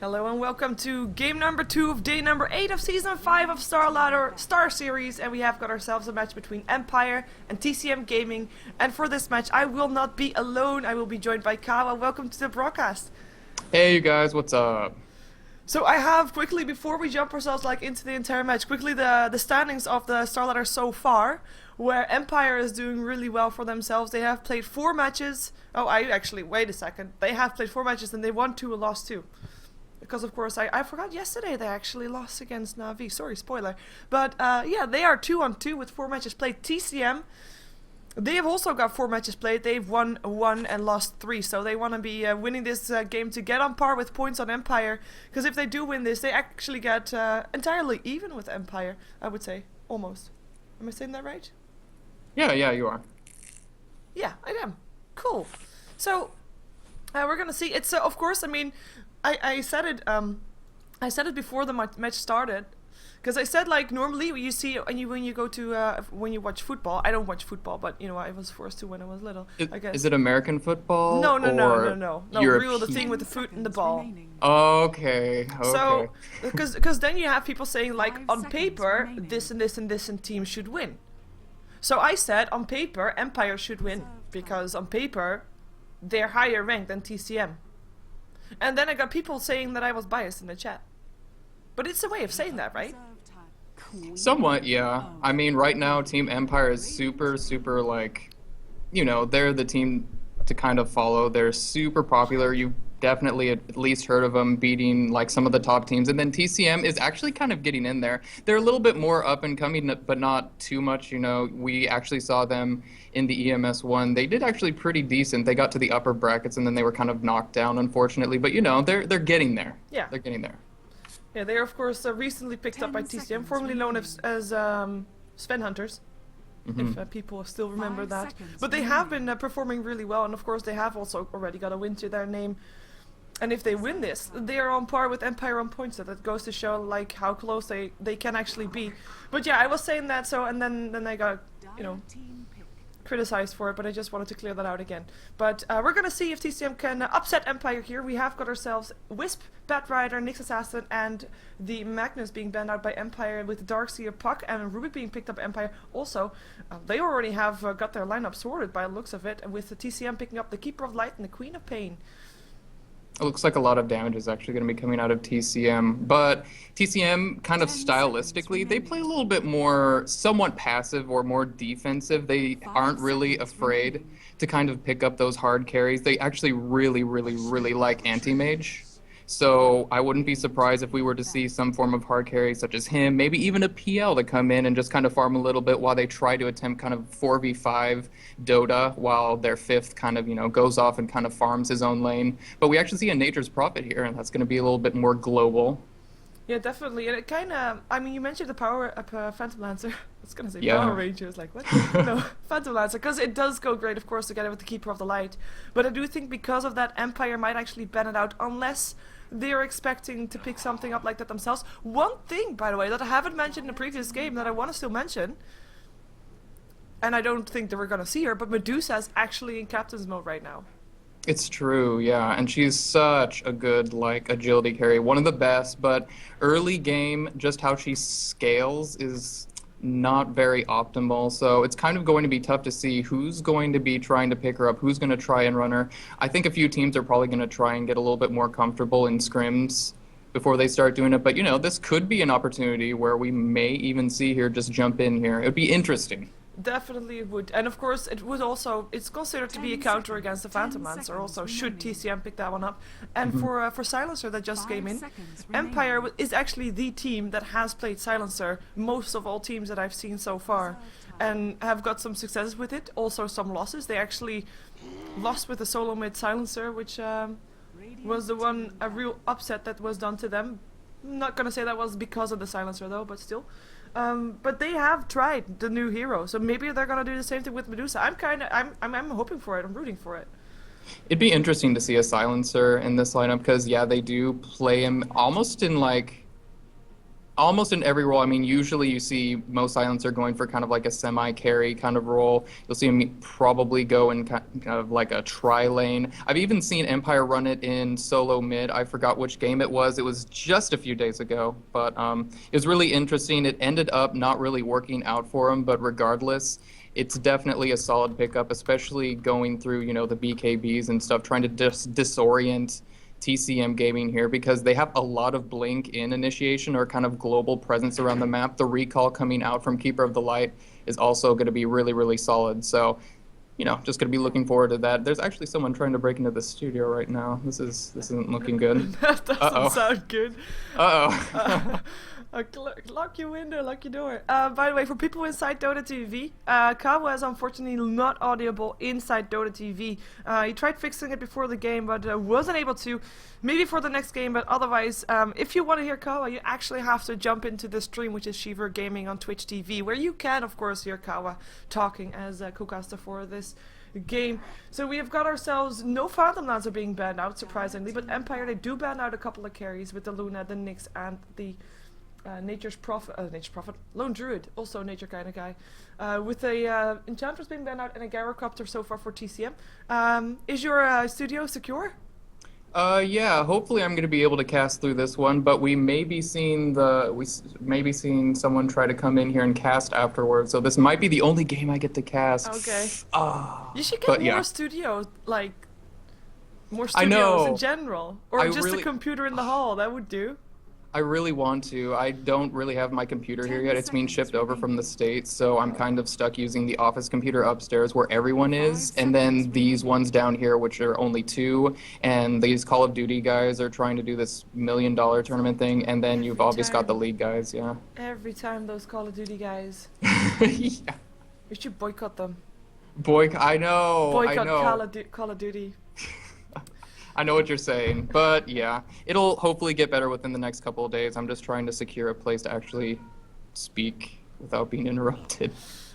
Hello and welcome to game number 2 of day number 8 of season 5 of StarLadder Star Series, and we have got ourselves a match between Empire and tcm-gaming, and for this match I will not be alone. I will be joined by Kawa. Welcome to the broadcast. Hey you guys, what's up? So I have quickly, before we jump ourselves into the entire match, quickly the standings of the StarLadder so far, where Empire is doing really well for themselves. They have played 4 matches. Wait a second. They have played 4 matches and they won 2 and lost 2. Because of course I forgot yesterday they actually lost against Navi. Sorry, spoiler. But yeah, they are 2-2 with 4 matches played. TCM, they have also got 4 matches played. They've won 1 and lost 3. So they want to be winning this game to get on par with points on Empire. Because if they do win this, they actually get entirely even with Empire, I would say. Almost. Am I saying that right? Yeah, you are. Yeah, I am. Cool. So we're gonna see. It's of course. I mean, I said it before the match started, because I said, like, normally you see when you go to when you watch football. I don't watch football, but you know I was forced to when I was little. I guess. Is it American football? No. European? Real, the thing with the foot and the ball. Okay. So because then you have people saying, like, on paper this and this and this and team should win. So I said on paper Empire should win because on paper they're higher ranked than TCM. And then I got people saying that I was biased in the chat. But it's a way of saying that, right? Somewhat, yeah. I mean, right now, Team Empire is super, like, you know, they're the team to kind of follow. They're super popular. You've definitely at least heard of them beating, like, some of the top teams. And then TCM is actually kind of getting in there. They're a little bit more up and coming, but not too much, you know. We actually saw them in the EMS 1. They did actually pretty decent. They got to the upper brackets, and then they were kind of knocked down, unfortunately. But, you know, they're getting there. Yeah. They're getting there. Yeah, they are, of course, recently picked up by TCM, formerly known as Sven Hunters. If people still remember that. But they have been performing really well, and of course they have also already got a win to their name. And if they win this, they are on par with Empire on points. So that goes to show, like, how close they can actually be. But yeah, I was saying that, so, and then I got, you know, criticized for it, but I just wanted to clear that out again. But we're gonna see if TCM can upset Empire here. We have got ourselves Wisp, Batrider, Nyx Assassin, and the Magnus being banned out by Empire, with Darkseer, Puck, and Rubik being picked up by Empire. Also, they already have got their lineup sorted by the looks of it, with the TCM picking up the Keeper of Light and the Queen of Pain. It looks like a lot of damage is actually going to be coming out of TCM, but TCM kind of stylistically, they play a little bit more somewhat passive or more defensive. They aren't really afraid to kind of pick up those hard carries. They actually really like anti-mage. So I wouldn't be surprised if we were to see some form of hard carry such as him, maybe even a PL to come in and just kind of farm a little bit while they try to attempt kind of 4v5 Dota while their 5th kind of, you know, goes off and kind of farms his own lane. But we actually see a Nature's Prophet here, and that's going to be a little bit more global. Yeah, definitely. And it kind of, I mean, you mentioned the power Phantom Lancer. I was going to say yeah. Power Rangers, like, what? No, Phantom Lancer, because it does go great, of course, together with the Keeper of the Light. But I do think because of that, Empire might actually ban it out, unless they're expecting to pick something up like that themselves. One thing, by the way, that I haven't mentioned in the previous game that I want to still mention, and I don't think that we're going to see her, but Medusa's actually in captain's mode right now. It's true, yeah, and she's such a good, like, agility carry, one of the best, but early game, just how she scales is not very optimal, so it's kind of going to be tough to see who's going to be trying to pick her up, who's going to try and run her. I think a few teams are probably going to try and get a little bit more comfortable in scrims before they start doing it, but, you know, this could be an opportunity where we may even see her just jump in here. It would be interesting. Definitely it would, and of course it would also, it's considered to be a counter against the Phantom Lancer also, should TCM pick that one up. And for Silencer that just came in, Empire is actually the team that has played Silencer most of all teams that I've seen so far, and have got some successes with it, also some losses. They actually lost with the solo mid Silencer, which was a real upset that was done to them. I'm not gonna say that was because of the Silencer though, but still. But they have tried the new hero, so maybe they're gonna do the same thing with Medusa. I'm hoping for it. I'm rooting for it. It'd be interesting to see a Silencer in this lineup because, yeah, they do play him almost in, like, almost in every role. I mean, usually you see most Silencer going for kind of like a semi-carry kind of role. You'll see him probably go in kind of like a tri-lane. I've even seen Empire run it in solo mid. I forgot which game it was. It was just a few days ago, but it was really interesting. It ended up not really working out for him, but regardless, it's definitely a solid pickup, especially going through, you know, the BKBs and stuff, trying to disorient tcm-gaming here because they have a lot of blink in initiation or kind of global presence around the map. The recall coming out from Keeper of the Light is also going to be really, really solid. So, you know, just going to be looking forward to that. There's actually someone trying to break into the studio right now. This isn't looking good. That doesn't sound good. Uh-oh. Lock your window, lock your door. By the way, for people inside Dota TV, Kawa is unfortunately not audible inside Dota TV. He tried fixing it before the game, but wasn't able to. Maybe for the next game, but otherwise, if you want to hear Kawa, you actually have to jump into the stream, which is SheeverGaming on Twitch TV, where you can, of course, hear Kawa talking as co-caster for this game. So we have got ourselves no Phantom Lands are being banned out, surprisingly, but Empire, they do ban out a couple of carries with the Luna, the Nyx, and the Nature's Prophet, Lone Druid, also a nature kind of guy, with a Enchantress being banned out and a Gyrocopter so far for TCM. Is your studio secure? Yeah, hopefully I'm going to be able to cast through this one, but we may be seeing someone try to come in here and cast afterwards, so this might be the only game I get to cast. Okay. You should get more studios, like, more studios in general, or just a computer in the hall, that would do. I really want to. I don't really have my computer here yet. It's being shipped over from the States, so I'm kind of stuck using the office computer upstairs where everyone is, and then these ones down here, which are only 2, and these Call of Duty guys are trying to do this $1 million tournament thing, and then you've obviously got the League guys, yeah. Every time those Call of Duty guys. Yeah. We should boycott them. I know. Boycott Call of Duty. I know what you're saying, but yeah, it'll hopefully get better within the next couple of days. I'm just trying to secure a place to actually speak without being interrupted.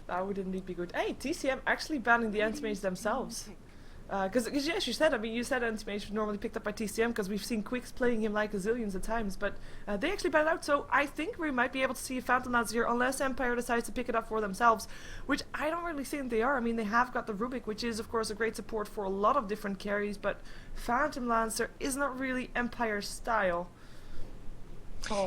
That would indeed be good. Hey, TCM actually banning the anti-mages themselves. Because yes, you said, you said anti-mage normally picked up by TCM because we've seen Quicks playing him like a zillions of times, but they actually banned out, so I think we might be able to see a Phantom Lance here unless Empire decides to pick it up for themselves, which I don't really think they are. I mean, they have got the Rubik, which is of course a great support for a lot of different carries, but Phantom Lancer is not really Empire style.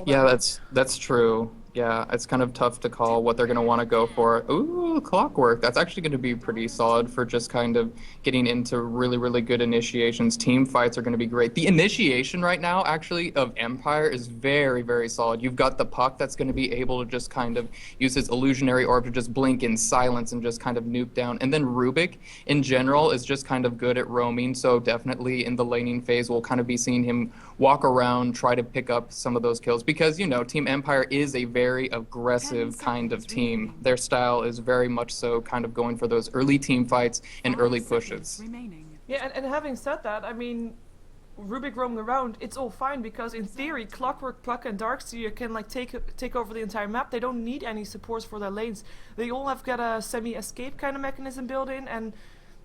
Yeah, that's true. Yeah, it's kind of tough to call what they're going to want to go for. Ooh, Clockwork. That's actually going to be pretty solid for just kind of getting into really, really good initiations. Team fights are going to be great. The initiation right now, actually, of Empire is very, very solid. You've got the Puck that's going to be able to just kind of use his illusionary orb to just blink in silence and just kind of nuke down. And then Rubik, in general, is just kind of good at roaming, so definitely in the laning phase, we'll kind of be seeing him walk around, try to pick up some of those kills. Because, you know, Team Empire is a very aggressive kind of team. Their style is very much so kind of going for those early team fights and early pushes. Yeah, and having said that, I mean, Rubik roaming around, it's all fine because in theory, Clockwork, Puck, and Darkseer can like take over the entire map. They don't need any supports for their lanes. They all have got a semi-escape kind of mechanism built in, and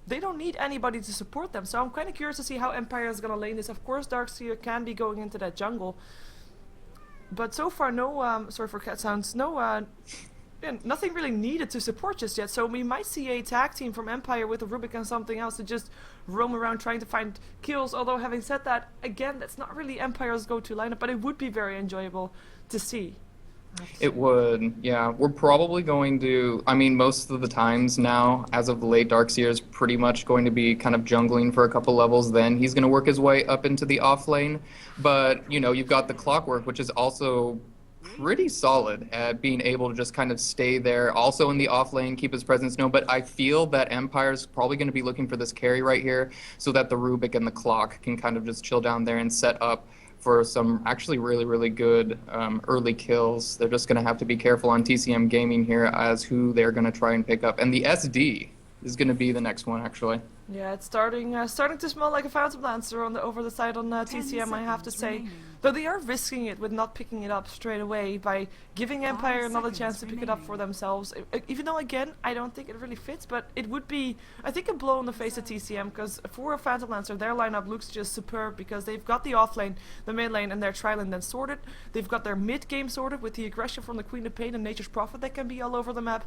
they don't need anybody to support them. So I'm kind of curious to see how Empire is going to lane this. Of course, Darkseer can be going into that jungle. But so far, no, sorry for cat sounds, no, nothing really needed to support just yet. So we might see a tag team from Empire with a Rubik and something else to just roam around trying to find kills. Although having said that, again, that's not really Empire's go-to lineup, but it would be very enjoyable to see. It would, yeah. We're probably going to, I mean, most of the times now, as of late, Darkseer is pretty much going to be kind of jungling for a couple levels, then he's going to work his way up into the off lane. But, you know, you've got the Clockwork, which is also pretty solid at being able to just kind of stay there, also in the off lane, keep his presence known. But I feel that Empire's probably going to be looking for this carry right here so that the Rubik and the Clock can kind of just chill down there and set up for some actually really, really good early kills. They're just going to have to be careful on TCM Gaming here as who they're going to try and pick up. And the SD, is going to be the next one, actually. Yeah, it's starting to smell like a Phantom Lancer on the over the side on TCM, I have to say. Though they are risking it with not picking it up straight away by giving Empire another chance to pick it up for themselves. Even though, again, I don't think it really fits, but it would be, I think, a blow in the face of TCM, because for a Phantom Lancer, their lineup looks just superb, because they've got the off lane, the mid lane, and their tri lane then sorted. They've got their mid game sorted with the aggression from the Queen of Pain and Nature's Prophet that can be all over the map,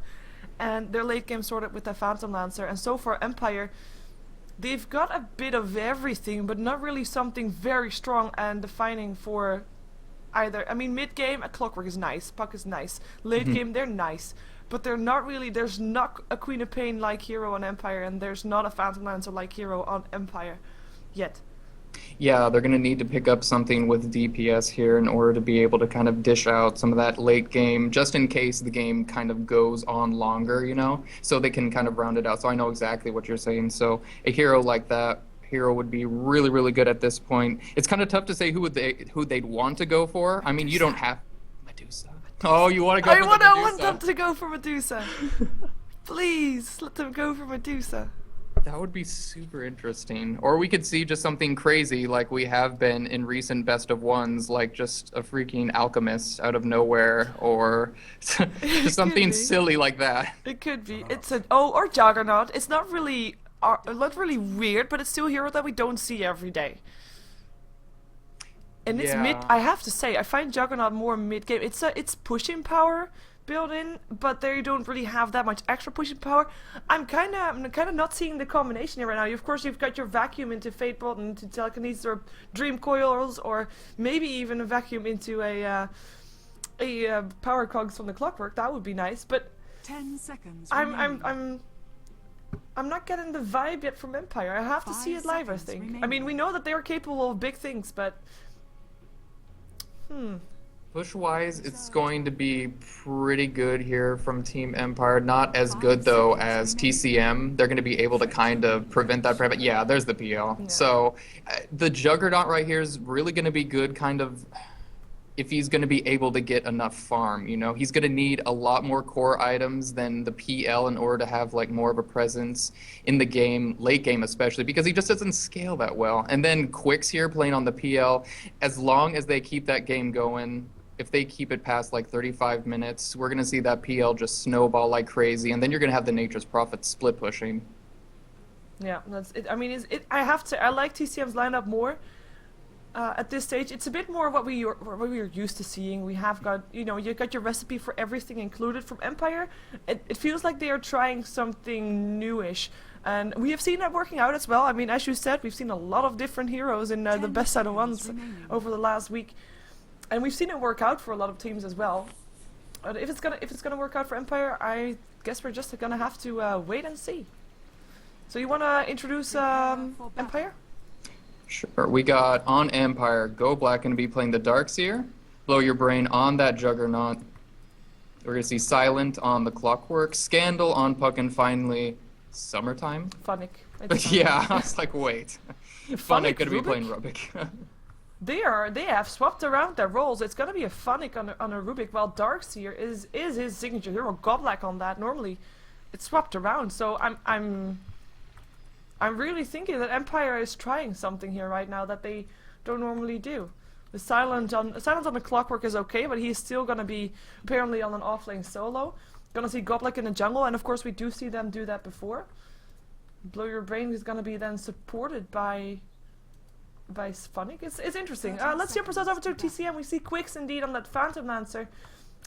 and their late game sorted with the Phantom Lancer. And so far, Empire, they've got a bit of everything, but not really something very strong and defining for either. I mean, mid-game, a Clockwork is nice, Puck is nice. Late-game, they're nice. But they're not really, there's not a Queen of Pain-like hero on Empire, and there's not a Phantom Lancer-like hero on Empire yet. Yeah, they're going to need to pick up something with DPS here in order to be able to kind of dish out some of that late game, just in case the game kind of goes on longer, you know, so they can kind of round it out. So I know exactly what you're saying. So a hero like that hero would be really, really good at this point. It's kind of tough to say who they'd want to go for. I mean, you don't have Medusa. Oh, you want to go for Medusa? I want them to go for Medusa. Please, let them go for Medusa. That would be super interesting. Or we could see just something crazy like we have been in recent best of ones, like just a freaking alchemist out of nowhere, or just something silly like that. It could be. It's or Juggernaut. It's not really weird, but it's still a hero that we don't see every day. And it's mid. I have to say, I find Juggernaut more mid game. It's pushing power built in, but they don't really have that much extra pushing power. I'm kind of not seeing the combination here right now. Of course, you've got your vacuum into Fatebolt, into Telekinesis, or Dream Coils, or maybe even a vacuum into a power cogs from the Clockwork. That would be nice. But 10 seconds. I'm not getting the vibe yet from Empire. I have to see it live, I think. I mean, we know that they are capable of big things, but Push-wise, it's going to be pretty good here from Team Empire. Not as good, though, as TCM. They're going to be able to kind of prevent that. Yeah, there's the PL. Yeah. So the Juggernaut right here is really going to be good, kind of, if he's going to be able to get enough farm, you know. He's going to need a lot more core items than the PL in order to have, like, more of a presence in the game, late game especially, because he just doesn't scale that well. And then Quicks here playing on the PL, as long as they keep that game going, if they keep it past like 35 minutes, we're going to see that PL just snowball like crazy, and then you're going to have the Nature's Prophet split pushing. Yeah, that's it. I mean, I like TCM's lineup more at this stage. It's a bit more what we are used to seeing. We have got, you got your recipe for everything included from Empire. It feels like they are trying something newish. And we have seen that working out as well. I mean, as you said, we've seen a lot of different heroes in the best out of ones over the last week. And we've seen it work out for a lot of teams as well. But if it's gonna work out for Empire, I guess we're just gonna have to wait and see. So you wanna introduce Empire? Sure. We got on Empire, Go Black going to be playing the Darkseer. Blow Your Brain on that Juggernaut. We're gonna see Silent on the Clockwork, Scandal on Puck, and finally Summertime. Funnick. Yeah, I was like, wait. Funnick going to be playing Rubik. They have swapped around their roles. It's gonna be a Funnick on a Rubik, while Darkseer is his signature hero. Godlike on that. Normally, it's swapped around. So I'm really thinking that Empire is trying something here right now that they don't normally do. The Silent on the Clockwork is okay, but he's still gonna be apparently on an offlane solo. Gonna see Godlike in the jungle, and of course we do see them do that before. Blow Your Brain is gonna be then supported by Funnick. It's interesting. Let's jump ourselves over to TCM. We see Quicks indeed on that Phantom Lancer.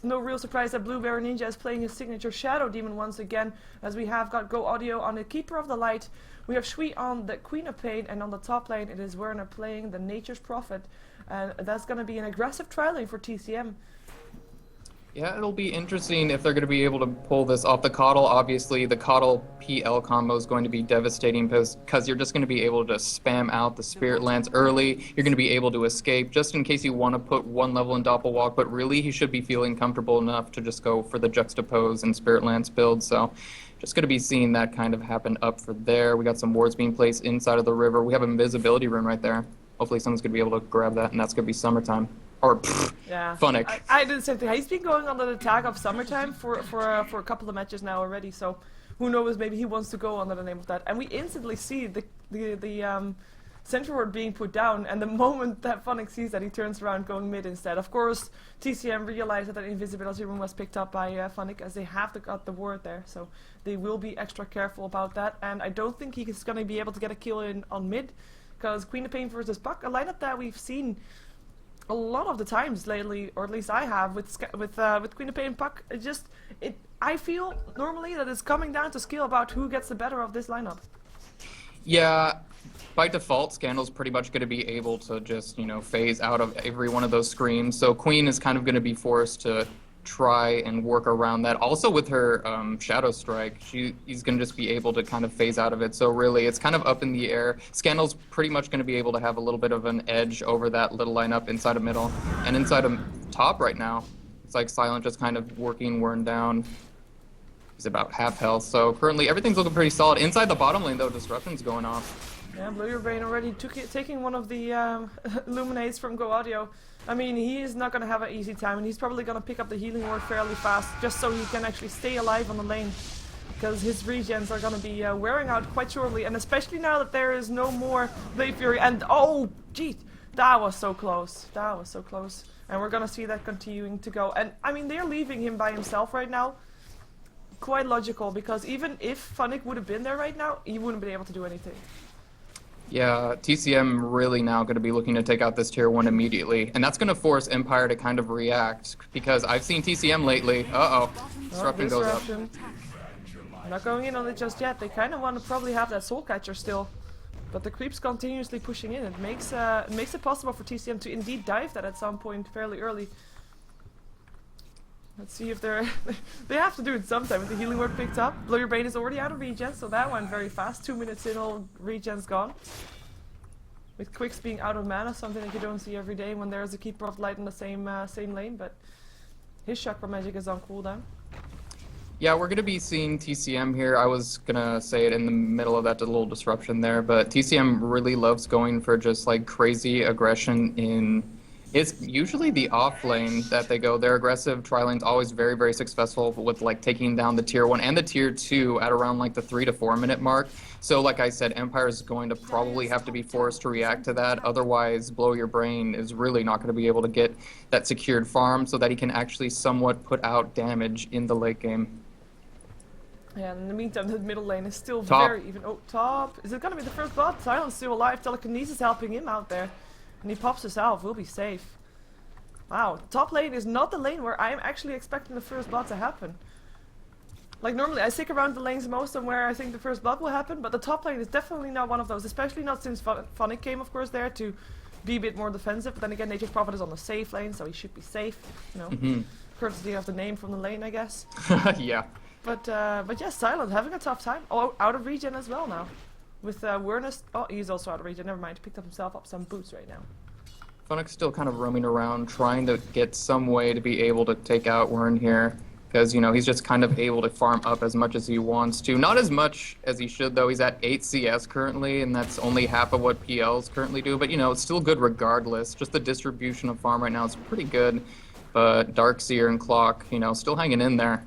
No real surprise that Blueberry Ninja is playing his signature Shadow Demon once again, as we have got Go Audio on the Keeper of the Light. We have Shui on the Queen of Pain, and on the top lane it is Werner playing the Nature's Prophet. And that's going to be an aggressive trialing for TCM. Yeah, it'll be interesting if they're going to be able to pull this off the Coddle. Obviously, the Coddle PL combo is going to be devastating because you're just going to be able to spam out the Spirit Lance early. You're going to be able to escape just in case you want to put one level in Doppelwalk, but really he should be feeling comfortable enough to just go for the Juxtapose and Spirit Lance build. So just going to be seeing that kind of happen up for there. We got some wards being placed inside of the river. We have an invisibility rune right there. Hopefully someone's going to be able to grab that, and that's going to be Summertime. Or yeah, Funnick. I did the same thing. He's been going under the tag of Summertime for a couple of matches now already. So who knows, maybe he wants to go under the name of that. And we instantly see the central ward being put down, and the moment that Funnick sees that, he turns around going mid instead. Of course, TCM realized that invisibility room was picked up by Funnick, as they have got the ward there, so they will be extra careful about that. And I don't think he's going to be able to get a kill in on mid, because Queen of Pain versus Puck, a lineup that we've seen a lot of the times lately, or at least I have, with Queen of Pain and Puck. I feel normally that it's coming down to skill about who gets the better of this lineup. Yeah, by default, Scandal's pretty much going to be able to just, you know, phase out of every one of those screams. So Queen is kind of going to be forced to try and work around that. Also with her Shadow Strike, she's going to just be able to kind of phase out of it. So really, it's kind of up in the air. Scandal's pretty much going to be able to have a little bit of an edge over that little lineup inside of middle. And inside of top right now, it's like Silent just kind of working Wern down. He's about half health. So currently, everything's looking pretty solid. Inside the bottom lane, though, Disruption's going off. Yeah, Blue Brain already taking one of the Luminates from Go Audio. I mean, he is not going to have an easy time, and he's probably going to pick up the healing ward fairly fast, just so he can actually stay alive on the lane. Because his regens are going to be wearing out quite shortly, and especially now that there is no more Blade Fury. And oh, jeez, that was so close. That was so close. And we're going to see that continuing to go. And I mean, they're leaving him by himself right now. Quite logical, because even if Funnick would have been there right now, he wouldn't be able to do anything. Yeah, TCM really now going to be looking to take out this tier 1 immediately, and that's going to force Empire to kind of react, because I've seen TCM lately. Disruption goes up. I'm not going in on it just yet. They kind of want to probably have that Soul Catcher still, but the creep's continuously pushing in. It makes it possible for TCM to indeed dive that at some point fairly early. Let's see if they're... they have to do it sometime. With the healing ward picked up, Blue Brain is already out of regen, so that went very fast. 2 minutes in, all regen's gone. With Quicks being out of mana, something that you don't see every day when there's a Keeper of Light in the same lane, but his Chakra Magic is on cooldown. Yeah, we're going to be seeing TCM here. I was going to say it in the middle of that little disruption there, but TCM really loves going for just like crazy aggression in... It's usually the off lane that they go. Their aggressive tri-lane's always very, very successful with like taking down the tier 1 and the tier 2 at around like the 3 to 4 minute mark. So like I said, Empire is going to probably have to be forced to react to that. Otherwise, Blow Your Brain is really not going to be able to get that secured farm so that he can actually somewhat put out damage in the late game. Yeah, in the meantime, the middle lane is still Top. very even. Oh, top. Is it going to be the first blood? Silent's still alive. Telekinesis helping him out there. And he pops his elf, will be safe. Wow, top lane is not the lane where I'm actually expecting the first blood to happen. Like normally I stick around the lanes most and where I think the first blood will happen, but the top lane is definitely not one of those, especially not since Funnick came of course there to be a bit more defensive, but then again Nature's Prophet is on the safe lane, so he should be safe, you know, courtesy of the name from the lane I guess. Yeah. But yeah, Silent having a tough time. Oh, out of regen as well now. With Wernest, oh, he's also out of regen, never mind, picked up himself up some boots right now. Funnick's still kind of roaming around, trying to get some way to be able to take out Wern here. Because, you know, he's just kind of able to farm up as much as he wants to. Not as much as he should, though. He's at 8 CS currently, and that's only half of what PLs currently do. But, you know, it's still good regardless. Just the distribution of farm right now is pretty good. But Darkseer and Clock, you know, still hanging in there.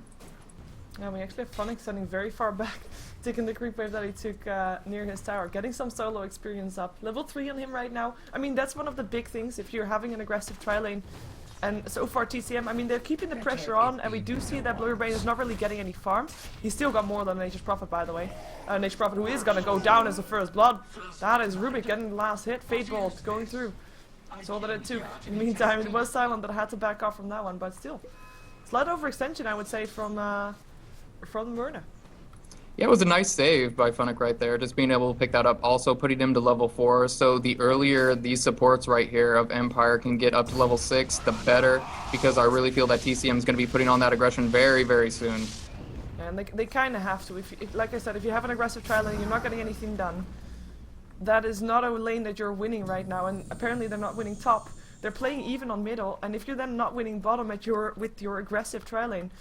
Yeah, we actually have Funnick standing very far back, taking the creep wave that he took near his tower, getting some solo experience up. Level 3 on him right now. I mean, that's one of the big things if you're having an aggressive tri-lane. And so far TCM, I mean, they're keeping the pressure on, and we do see that Blue Brain is not really getting any farm. He's still got more than Nature's Prophet, by the way. Nature's Prophet, who is going to go down as the first blood. That is Rubik getting the last hit. Fate Bolt going through. That's all that it took. In the meantime, it was Silent that had to back off from that one, but still. Slight overextension, I would say, from Myrna. Yeah, it was a nice save by Funnick right there, just being able to pick that up, also putting him to level 4. So the earlier these supports right here of Empire can get up to level 6, the better, because I really feel that TCM is going to be putting on that aggression very, very soon. And they kind of have to. Like I said, if you have an aggressive tri lane, you're not getting anything done. That is not a lane that you're winning right now, and apparently they're not winning top. They're playing even on middle, and if you're then not winning bottom with your aggressive tri lane,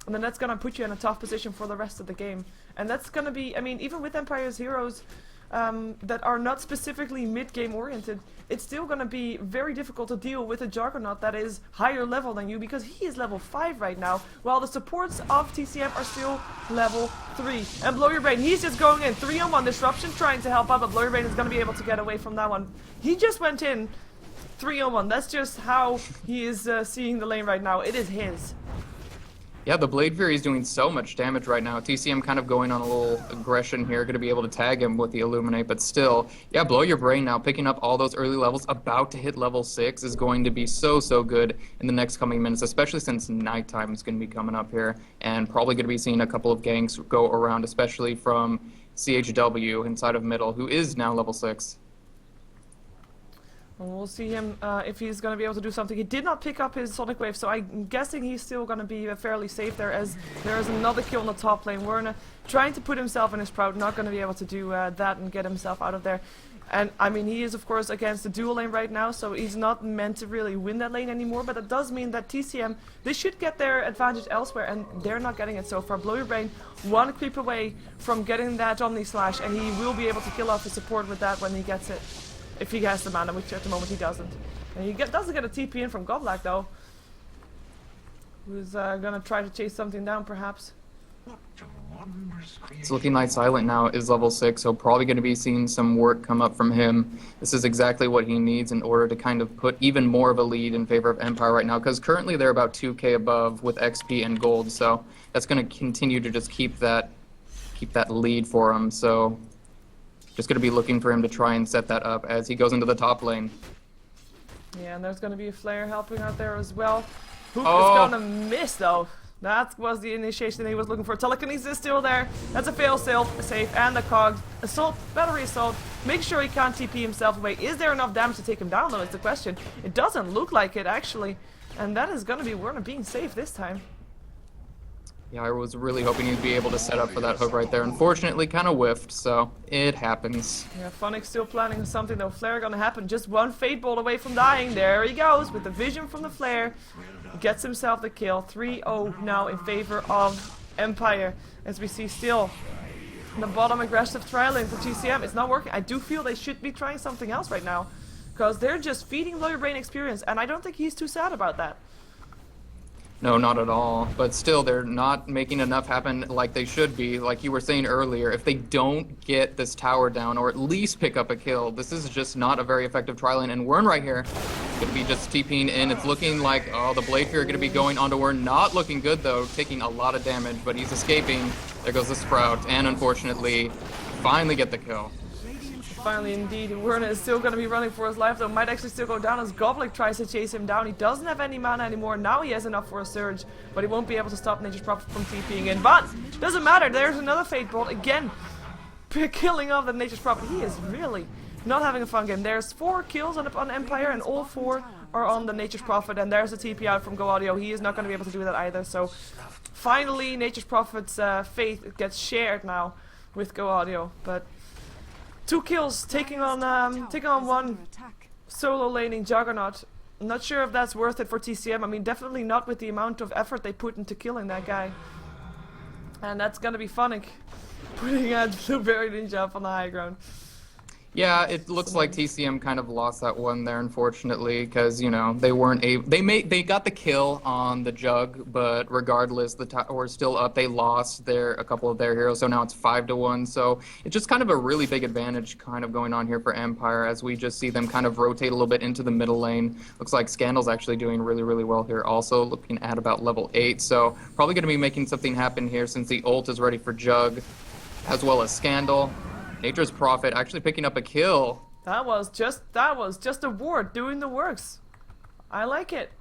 and then that's going to put you in a tough position for the rest of the game. And that's going to be, I mean, even with Empire's heroes that are not specifically mid-game oriented, it's still going to be very difficult to deal with a Juggernaut that is higher level than you, because he is level 5 right now, while the supports of TCM are still level 3. And Blow Your Brain, he's just going in 3-on-1 disruption, trying to help out, but Blow Your Brain is going to be able to get away from that one. He just went in 3-on-1. That's just how he is seeing the lane right now. It is his. Yeah, the Blade Fury is doing so much damage right now. TCM kind of going on a little aggression here, going to be able to tag him with the Illuminate, but still, yeah, Blow Your Brain now, picking up all those early levels, about to hit level 6, is going to be so good in the next coming minutes, especially since nighttime is going to be coming up here, and probably going to be seeing a couple of ganks go around, especially from CHW inside of middle, who is now level 6. And we'll see him if he's going to be able to do something. He did not pick up his Sonic Wave, so I'm guessing he's still going to be fairly safe there, as there is another kill in the top lane. Werner trying to put himself in his proud, not going to be able to do that and get himself out of there. And I mean, he is of course against the dual lane right now, so he's not meant to really win that lane anymore, but it does mean that TCM, they should get their advantage elsewhere, and they're not getting it so far. Blow Your Brain, one creep away from getting that Omni Slash, and he will be able to kill off his support with that when he gets it. If he has the mana, which at the moment he doesn't. And he doesn't get a TP in from Godlike though. Who's gonna try to chase something down perhaps. It's looking like Silent now is level 6, so probably going to be seeing some work come up from him. This is exactly what he needs in order to kind of put even more of a lead in favor of Empire right now, because currently they're about 2k above with XP and gold, so that's going to continue to just keep that lead for him. So just going to be looking for him to try and set that up as he goes into the top lane. Yeah, and there's going to be a Flare helping out there as well. Hook is going to miss though. That was the initiation he was looking for. Telekinesis is still there. That's a fail-safe, and the Cogs. Assault, Battery Assault. Make sure he can't TP himself away. Is there enough damage to take him down though, is the question. It doesn't look like it actually. And that is going to be Werner being safe this time. Yeah, I was really hoping he'd be able to set up for that hook right there. Unfortunately, kind of whiffed, so it happens. Yeah, Funnick still planning something though. Flare gonna happen. Just one Fate Bolt away from dying. There he goes with the vision from the Flare. Gets himself the kill. 3-0 now in favor of Empire. As we see still the bottom aggressive trialing for TCM. It's not working. I do feel they should be trying something else right now, because they're just feeding Blow Your Brain experience, and I don't think he's too sad about that. No, not at all. But still, they're not making enough happen like they should be. Like you were saying earlier, if they don't get this tower down or at least pick up a kill, this is just not a very effective tri-lane. And Wern right here is going to be just TPing in. It's looking like, oh, the Blade Fury are going to be going onto Wern. Not looking good, though, taking a lot of damage, but he's escaping. There goes the Sprout, and unfortunately, finally get the kill. Finally, indeed, Werner is still going to be running for his life, though. Might actually still go down as Goblik tries to chase him down. He doesn't have any mana anymore. Now he has enough for a surge, but he won't be able to stop Nature's Prophet from TPing in. But doesn't matter. There's another Fate Bolt again, killing off the Nature's Prophet. He is really not having a fun game. There's 4 kills on Empire, and all 4 are on the Nature's Prophet. And there's a TP out from Go Audio. He is not going to be able to do that either. So finally, Nature's Prophet's fate gets shared now with Go Audio, but 2 kills, taking on one solo laning Juggernaut. I'm not sure if that's worth it for TCM. I mean, definitely not with the amount of effort they put into killing that guy. And that's gonna be Funnick putting a Blueberry Ninja up on the high ground. Yeah, it looks like TCM kind of lost that one there, unfortunately, because, you know, they weren't able... They got the kill on the Jug, but regardless, the tower's still up. They lost a couple of their heroes, so now it's 5-1. So it's just kind of a really big advantage kind of going on here for Empire, as we just see them kind of rotate a little bit into the middle lane. Looks like Scandal's actually doing really well here, also looking at about level 8. So probably going to be making something happen here since the ult is ready for Jug, as well as Scandal. Nature's Prophet actually picking up a kill. That was just a ward doing the works. I like it.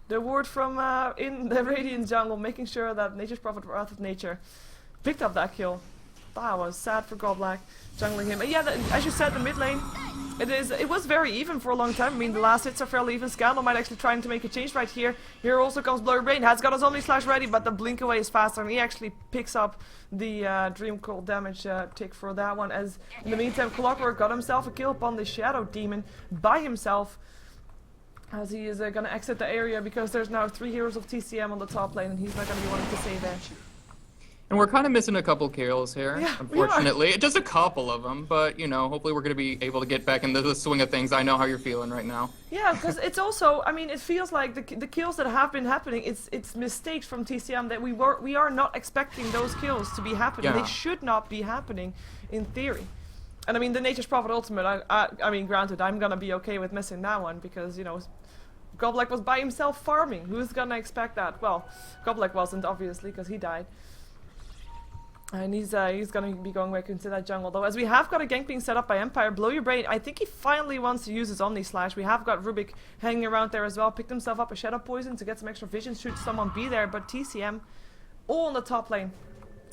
The ward from in the Radiant jungle, making sure that Nature's Prophet, Wrath of Nature, picked up that kill. That was sad for Godblack, jungling him. And yeah, as you said, the mid lane, it was very even for a long time. I mean, the last hits are fairly even. Scandal might actually trying to make a change right here. Here also comes Blow Your Brain. Has got his Omni Slash ready, but the blink away is faster, and he actually picks up the Dream Cold damage tick for that one. As in the meantime, Clockwork got himself a kill upon the Shadow Demon by himself, as he is going to exit the area because there's now 3 heroes of TCM on the top lane, and he's not going to be wanting to stay there. And we're kind of missing a couple kills here, Yeah, unfortunately. Just a couple of them, but, you know, hopefully we're going to be able to get back into the swing of things. I know how you're feeling right now. Yeah, because it's also, I mean, it feels like the kills that have been happening, it's mistakes from TCM that we are not expecting those kills to be happening. Yeah. They should not be happening, in theory. And I mean, the Nature's Prophet Ultimate, I mean, granted, I'm gonna be okay with missing that one, because, you know, Goblek was by himself farming. Who's gonna expect that? Well, Goblek wasn't, obviously, because he died. And he's gonna be going back into that jungle, though. As we have got a gank being set up by Empire, Blow Your Brain. I think he finally wants to use his Omni Slash. We have got Rubik hanging around there as well. Picked himself up a Shadow Poison to get some extra vision should someone be there. But TCM, all in the top lane.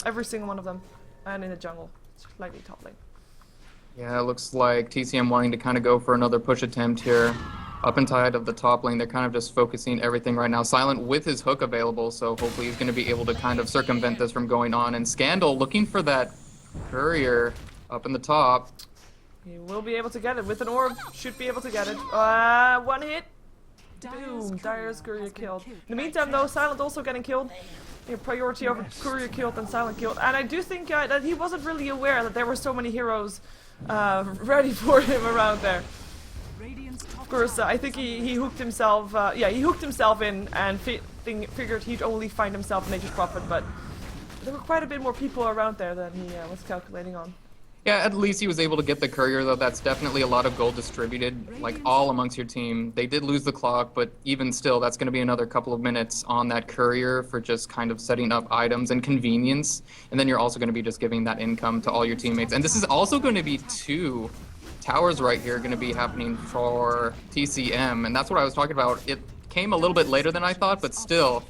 Every single one of them. And in the jungle. Slightly top lane. Yeah, it looks like TCM wanting to kind of go for another push attempt here. Up inside of the top lane, they're kind of just focusing everything right now. Silent with his hook available, so hopefully he's going to be able to kind of circumvent this from going on. And Scandal looking for that courier up in the top. He will be able to get it with an orb. Should be able to get it. One hit. Boom. Dire's courier killed. In the meantime, though, Silent also getting killed. Priority over courier killed and Silent killed. And I do think that he wasn't really aware that there were so many heroes ready for him around there. Of course, I think he hooked himself. Yeah, he hooked himself in and figured he'd only find himself a Nature's Prophet, but there were quite a bit more people around there than he was calculating on. Yeah, at least he was able to get the courier, though. That's definitely a lot of gold distributed, like all amongst your team. They did lose the clock, but even still, that's going to be another couple of minutes on that courier for just kind of setting up items and convenience. And then you're also going to be just giving that income to all your teammates. And this is also going to be 2 towers right here going to be happening for TCM, and that's what I was talking about. It came a little bit later than I thought, but still,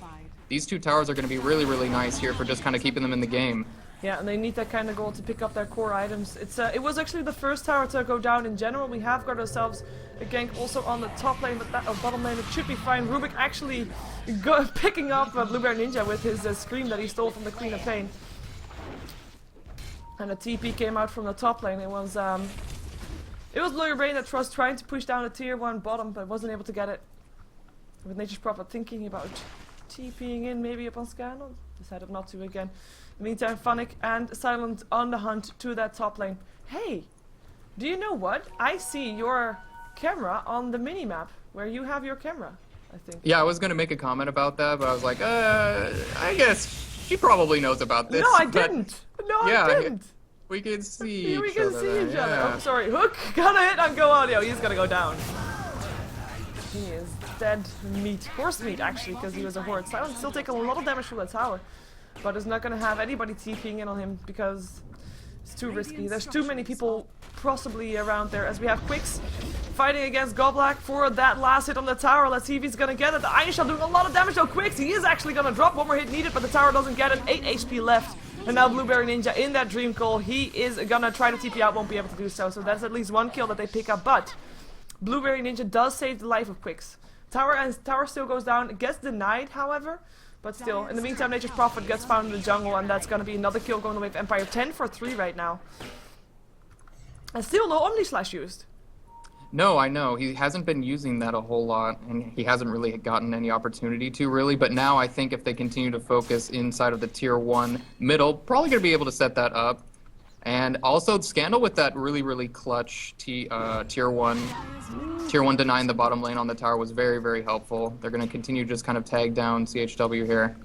these 2 towers are going to be really, really nice here for just kind of keeping them in the game. Yeah, and they need that kind of gold to pick up their core items. It was actually the first tower to go down in general. We have got ourselves a gank also on the top lane, but that bottom lane, it should be fine. Rubik actually picking up Blueberry Ninja with his scream that he stole from the Queen of Pain. And a TP came out from the top lane. It was Blow Your Brain that was trying to push down a tier 1 bottom, but wasn't able to get it. With Nature's Prophet thinking about TPing in maybe upon Scandal. Decided not to again. In the meantime, Funnick and Silent on the hunt to that top lane. Hey, do you know what? I see your camera on the minimap, where you have your camera, I think. Yeah, I was going to make a comment about that, but I was like, I guess she probably knows about this. No, I didn't. No, I didn't. We can see each we can other. see each other. Yeah. Oh, sorry. Hook gonna hit on Go Audio. He's gonna go down. He is dead meat. Horse meat, actually, because he was a horde. Silent still taking a lot of damage from the tower, but is not gonna have anybody TPing in on him because it's too risky. There's too many people possibly around there. As we have Quicks fighting against Goblak for that last hit on the tower. Let's see if he's gonna get it. The Iron Shell doing a lot of damage though. Quicks, he is actually gonna drop. One more hit needed, but the tower doesn't get it. 8 HP left. And now Blueberry Ninja in that Dream Call. He is gonna try to TP out, won't be able to do so. So that's at least 1 kill that they pick up. But Blueberry Ninja does save the life of Quicks. Tower still goes down. It gets denied, however. But still, in the meantime, Nature's Prophet gets found in the jungle. And that's gonna be another kill going away with Empire. 10 for 3 right now. And still no Omni Slash used. No, I know. He hasn't been using that a whole lot, and he hasn't really gotten any opportunity to, really. But now I think if they continue to focus inside of the Tier 1 middle, probably going to be able to set that up. And also, Scandal with that really, really clutch Tier 1 denying the bottom lane on the tower was very, very helpful. They're going to continue to just kind of tag down CHW here.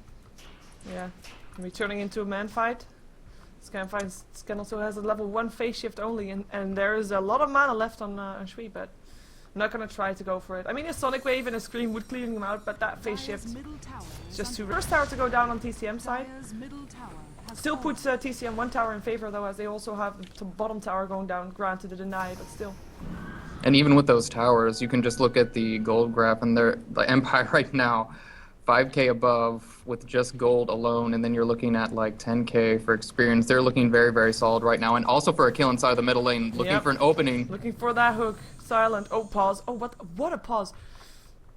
Yeah. Are we turning into a man fight? Scan also has a level 1 phase shift only, and there is a lot of mana left on Shui, but I'm not gonna try to go for it. I mean, a Sonic Wave and a Scream would clear him out, but that phase shift is just too. First tower to go down on TCM side. Still puts TCM 1 tower in favor though, as they also have the bottom tower going down. Granted, the deny, but still. And even with those towers, you can just look at the gold graph, and the Empire right now. 5k above with just gold alone, and then you're looking at like 10k for experience. They're looking very, very solid right now, and also for a kill inside of the middle lane, looking for an opening. Looking for that hook. Silent. Oh, pause. Oh, what a pause.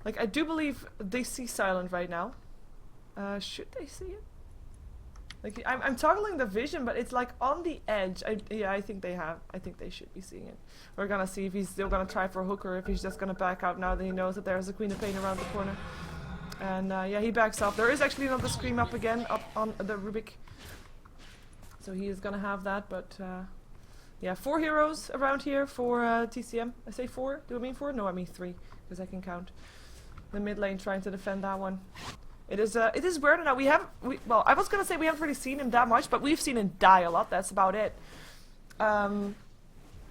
Like, I do believe they see Silent right now. Should they see it? Like, I'm toggling the vision, but it's like on the edge. Yeah, I think they have. I think they should be seeing it. We're gonna see if he's still gonna try for a hook or if he's just gonna back out now that he knows that there's a Queen of Pain around the corner. And yeah, he backs up. There is actually another Scream up again, up on the Rubik. so he is gonna have that. But yeah, 4 heroes around here for TCM. I say 4. Do I mean 4? No, I mean 3, because I can count. The mid lane trying to defend that one. It is weird now. Well, I was gonna say we haven't really seen him that much, but we've seen him die a lot. That's about it.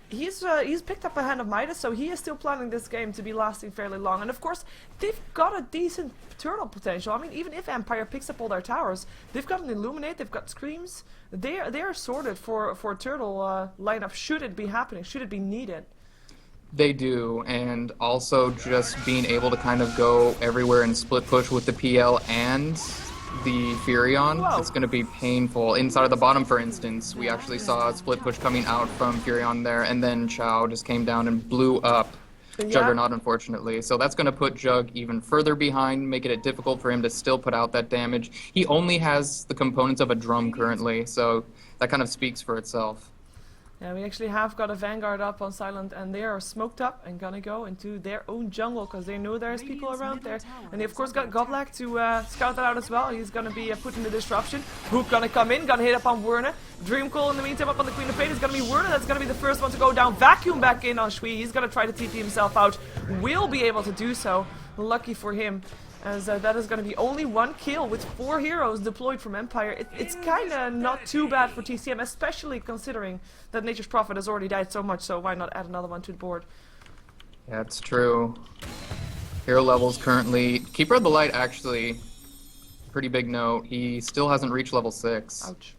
He's picked up a hand of Midas, so he is still planning this game to be lasting fairly long. And of course, they've got a decent turtle potential. I mean, even if Empire picks up all their towers, they've got an Illuminate, they've got Screams. They are sorted for a turtle lineup. Should it be happening? Should it be needed? They do, and also just being able to kind of go everywhere and split push with the PL and the Furion. Whoa. It's going to be painful. Inside of the bottom, for instance, we actually saw a split push coming out from Furion there, and then Chao just came down and blew up Juggernaut, unfortunately. So that's going to put Jug even further behind, making it difficult for him to still put out that damage. He only has the components of a drum currently, so that kind of speaks for itself. Yeah, we actually have got a Vanguard up on Silent, and they are smoked up and gonna go into their own jungle because they know there's people around there. And they of course got Goblak to scout that out as well. He's gonna be putting the disruption. Hook gonna come in, gonna hit up on Werner. Dreamcall in the meantime up on the Queen of Pain is gonna be Werner. That's gonna be the first one to go down. Vacuum back in on Shui. He's gonna try to TP himself out. Will be able to do so. Lucky for him, as that is going to be only 1 kill with 4 heroes deployed from Empire. It's kind of not too bad for TCM, especially considering that Nature's Prophet has already died so much, so why not add another one to the board? Yeah, it's true. Hero levels currently... Keeper of the Light, actually, pretty big note. He still hasn't reached level 6. Ouch.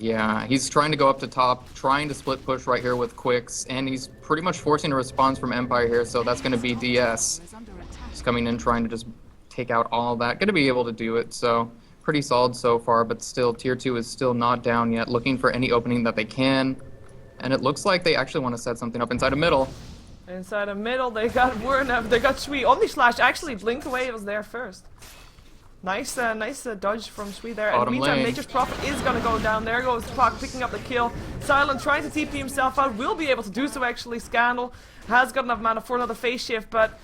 Yeah, he's trying to go up to top, trying to split push right here with Quicks, and he's pretty much forcing a response from Empire here, so that's going to be DS. He's coming in trying to just take out all that. Going to be able to do it, so pretty solid so far, but still, Tier 2 is still not down yet, looking for any opening that they can, and it looks like they actually want to set something up inside of middle. Inside of middle, they got Werner, they got Shui. Omni Slash, actually, Blink Away was there first. Nice dodge from Shui there. In the meantime, Nature's Prophet is going to go down. There goes Puck picking up the kill. Silent trying to TP himself out. Will be able to do so, actually. Scandal has got enough mana for another phase shift, but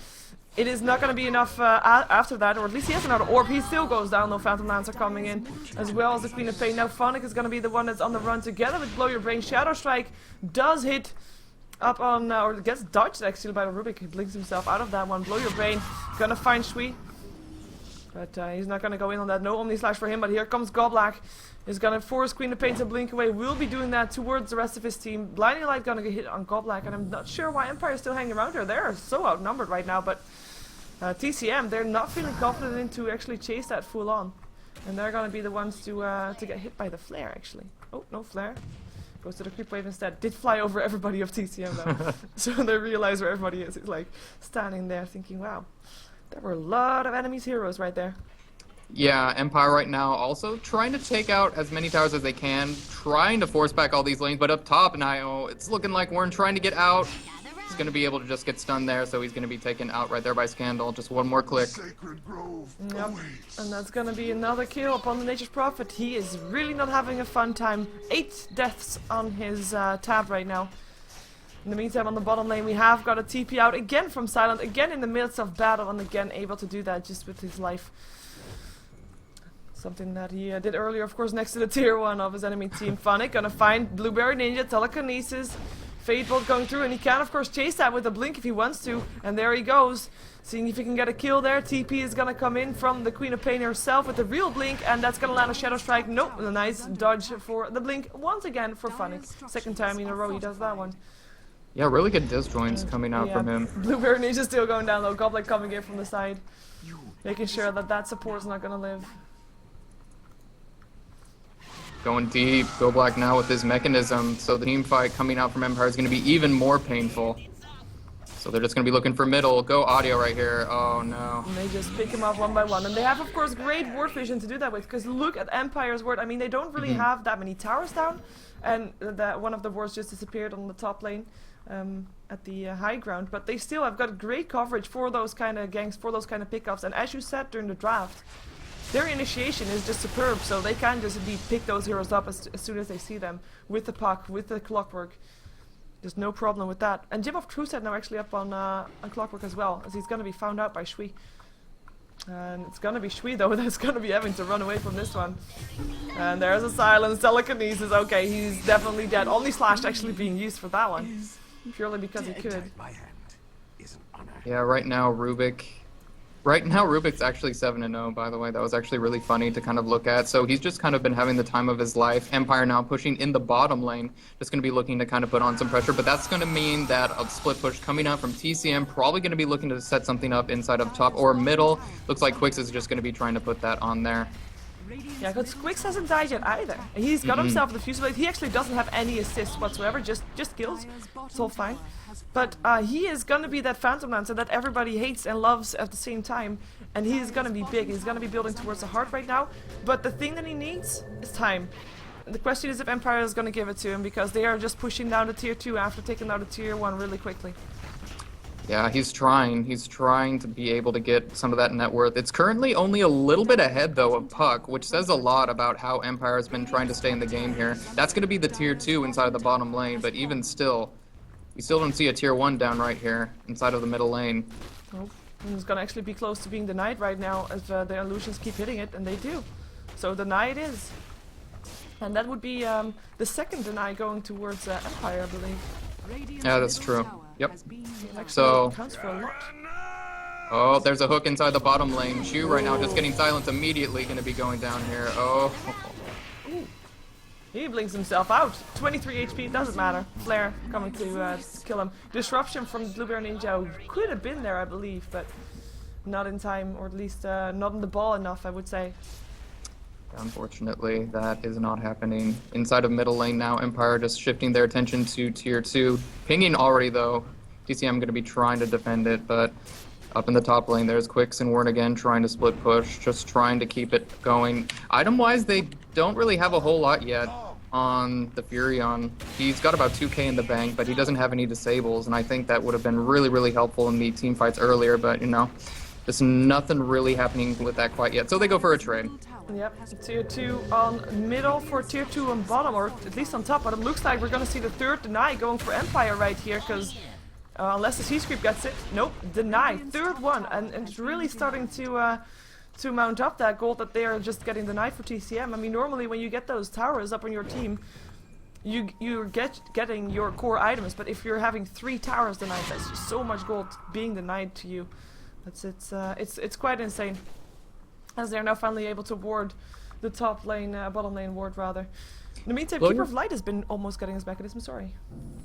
it is not going to be enough after that, or at least he has another orb. He still goes down, though. Phantom Lands are coming in, as well as the Queen of Pain. Now Phonic is going to be the one that's on the run together with Blow Your Brain. Shadow Strike does hit up on, or gets dodged actually by the Rubik. He blinks himself out of that one. Blow Your Brain, gonna find Shui. But he's not gonna go in on that. No Omni Slash for him, but here comes Goblak. He's gonna force Queen of Pain to blink away. Will be doing that towards the rest of his team. Blinding Light gonna get hit on Goblak, and I'm not sure why Empire is still hanging around here. They're so outnumbered right now, but TCM, they're not feeling confident in to actually chase that full on. And they're gonna be the ones to get hit by the flare, actually. Oh, no flare. Goes to the creep wave instead. Did fly over everybody of TCM though. So they realize where everybody is. It's like standing there thinking, wow, there were a lot of enemies heroes right there. Yeah, Empire right now also trying to take out as many towers as they can, trying to force back all these lanes, but up top now it's looking like Warren trying to get out. He's going to be able to just get stunned there, so he's going to be taken out right there by Scandal. Just one more click. Yep, and that's going to be another kill upon the Nature's Prophet. He is really not having a fun time. 8 deaths on his tab right now. In the meantime, on the bottom lane, we have got a TP out again from Silent, again in the midst of battle, and again able to do that just with his life. Something that he did earlier, of course, next to the tier 1 of his enemy team. Phonic gonna find Blueberry Ninja, Telekinesis, Fade Bolt going through, and he can, of course, chase that with a blink if he wants to. And there he goes, seeing if he can get a kill there. TP is gonna come in from the Queen of Pain herself with the real blink, and that's gonna land a Shadow Strike. Nope, a nice dodge for the blink once again for Phonic. Second time in a row he does that one. Yeah, really good disjoints coming out from him. Blueberry Ninja still going down though. Goblin coming in from the side, making sure that that support's not gonna live. Going deep, Go Black now with his mechanism, so the team fight coming out from Empire is going to be even more painful. So they're just going to be looking for middle. Go audio right here. Oh no. And they just pick him off one by one. And they have, of course, great ward vision to do that with, because look at Empire's ward. I mean, they don't really have that many towers down, and that one of the wards just disappeared on the top lane at the high ground. But they still have got great coverage for those kind of ganks, for those kind of pickups. And as you said during the draft, their initiation is just superb, so they can just pick those heroes up as soon as they see them, with the puck, with the clockwork. There's no problem with that. And Gem of Truth now actually up on Clockwork as well, as he's going to be found out by Shui. And it's gonna be Shui though that's gonna be having to run away from this one. And there's a silence, telekinesis. Okay, he's definitely dead. Only slash actually being used for that one. Purely because he could. Yeah, right now Rubik's actually 7-0, by the way. That was actually really funny to kind of look at. So he's just kind of been having the time of his life. Empire now pushing in the bottom lane. Just going to be looking to kind of put on some pressure. But that's going to mean that a split push coming out from TCM. Probably going to be looking to set something up inside of top or middle. Looks like Quix is just going to be trying to put that on there. Yeah, because Quix hasn't died yet either. He's got himself the fuse blade. He actually doesn't have any assists whatsoever, just kills. It's all fine. But he is gonna be that Phantom Lancer that everybody hates and loves at the same time. And he is gonna be big. He's gonna be building towards the heart right now. But the thing that he needs is time. The question is if Empire is gonna give it to him, because they are just pushing down the tier 2 after taking out the tier 1 really quickly. Yeah, he's trying. He's trying to be able to get some of that net worth. It's currently only a little bit ahead, though, of Puck, which says a lot about how Empire has been trying to stay in the game here. That's going to be the tier 2 inside of the bottom lane, but even still, you still don't see a tier 1 down right here inside of the middle lane. Oh, he's going to actually be close to being denied right now if the illusions keep hitting it, and they do. So deny it is. And that would be the second deny going towards Empire, I believe. Yeah, that's true. Yep. Actually, So, counts for a lot. oh, there's a hook inside the bottom lane. Shu right now just getting silenced immediately, going to be going down here. Oh. Ooh. He blinks himself out. 23 HP, doesn't matter. Flare coming to kill him. Disruption from Blueberry Ninja could have been there, I believe, but not in time, or at least not on the ball enough, I would say. Unfortunately, that is not happening. Inside of middle lane now, Empire just shifting their attention to tier 2. Pinging already, though. TCM going to be trying to defend it, but up in the top lane, there's Quix and Warren again trying to split push, just trying to keep it going. Item-wise, they don't really have a whole lot yet on the Furion. He's got about 2k in the bank, but he doesn't have any disables, and I think that would have been really, really helpful in the team fights earlier, but, you know, there's nothing really happening with that quite yet. So they go for a trade. Yep, tier 2 on middle for tier 2 on bottom, or at least on top, but it looks like we're gonna see the third deny going for Empire right here, because unless the C-Script gets it, nope, deny, third one, and it's really starting to mount up that gold that they are just getting denied for TCM. I mean, normally when you get those towers up on your team, you're getting your core items, but if you're having 3 towers denied, that's just so much gold being denied to you. It's quite insane. As they're now finally able to ward the top lane, bottom lane ward rather. In the meantime, Keeper of Light has been almost getting his mechanism, sorry.